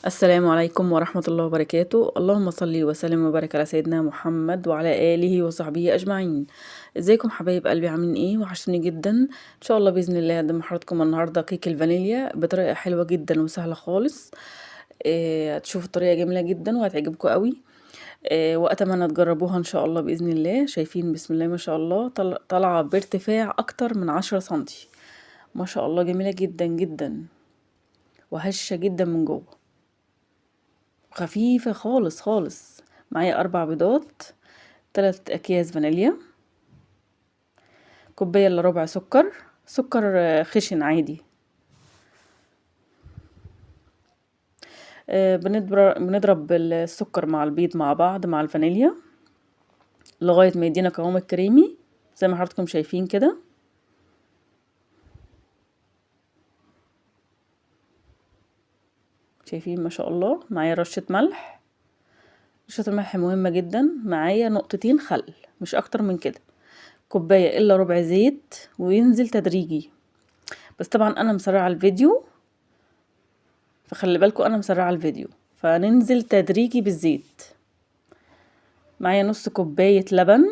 السلام عليكم ورحمة الله وبركاته. اللهم صل وسلم وبارك على سيدنا محمد وعلى آله وصحبه أجمعين. ازيكم حبايب قلبي، عاملين ايه؟ وحشتوني جدا. ان شاء الله بإذن الله هقدم لحضراتكم النهاردة كيك الفانيليا بطريقة حلوة جدا وسهلة خالص. هتشوفوا الطريقة جميلة جدا وهتعجبكم قوي. وأتمنى تجربوها ان شاء الله بإذن الله. شايفين بسم الله ما شاء الله طالعة بارتفاع أكتر من 10 سنتي، ما شاء الله جميلة جدا جدا وهشة جدا من جوه، خفيفة خالص خالص. معايا 4 بيضات، 3 أكياس فانيليا، كوباية إلا ربع سكر خشن عادي. بنضرب السكر مع البيض مع بعض مع الفانيليا لغاية ما يدينا قوام الكريمي زي ما حضراتكم شايفين كده. شايفين ما شاء الله. معايا رشة ملح، رشة الملح مهمة جدا. معايا نقطتين خل، مش أكتر من كده. كوباية إلا ربع زيت، وينزل تدريجي. بس طبعا أنا مسرعة الفيديو، فخلي بالكم أنا مسرعة الفيديو، فننزل تدريجي بالزيت. معايا نص كوباية لبن،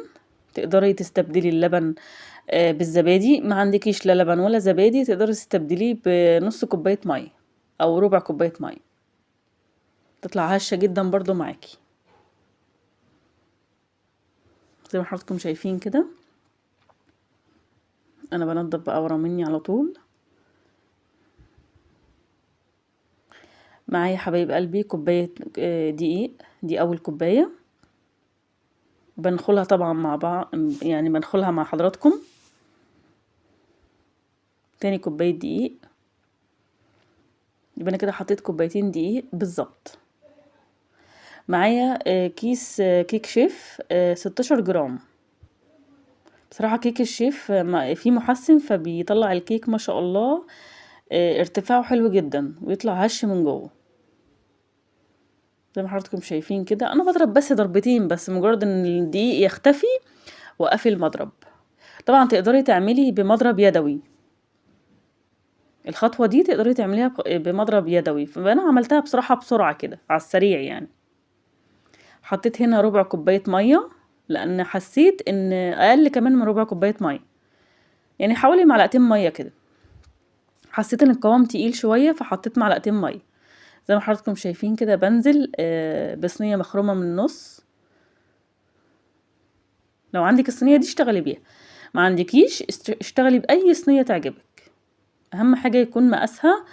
تقدري تستبدلي اللبن بالزبادي. ما عندكيش لا لبن ولا زبادي تقدري تستبدليه بنص كوباية مية او ربع كوباية مية، تطلع هشة جدا برضو معاكي زي ما حضراتكم شايفين كده. انا بنضف بقى ورا مني على طول. معايا حبايب قلبي كوباية دقيق، دي اول كوباية. بنخلها طبعا مع بعض، يعني بنخلها مع حضراتكم. تاني كوباية دقيق، يبقى انا كده حطيت كوبايتين دقيق بالظبط. معايا كيس كيك شيف 16 جرام. بصراحة كيك الشيف فيه محسن، فبيطلع الكيك ما شاء الله ارتفاعه حلو جدا ويطلع هش من جوه زي ما حضراتكم شايفين كده. انا بضرب بس ضربتين بس، مجرد ان الدقيق يختفي وقفي المضرب. طبعا تقدري تعملي بمضرب يدوي، الخطوة دي تقدري تعمليها بمضرب يدوي. فانا عملتها بصراحة بسرعة كده على السريع يعني. حطيت هنا ربع كوباية مية، لان حسيت ان اقل كمان من ربع كوباية مية، يعني حوالي معلقتين مية كده. حسيت ان القوام تقيل شوية فحطيت معلقتين مية. زي ما حضراتكم شايفين كده بنزل بصينية مخرومة من النص. لو عندك الصينية دي اشتغلي بيها، ما عندكيش اشتغلي بأي صينية تعجبك. اهم حاجة يكون مقاسها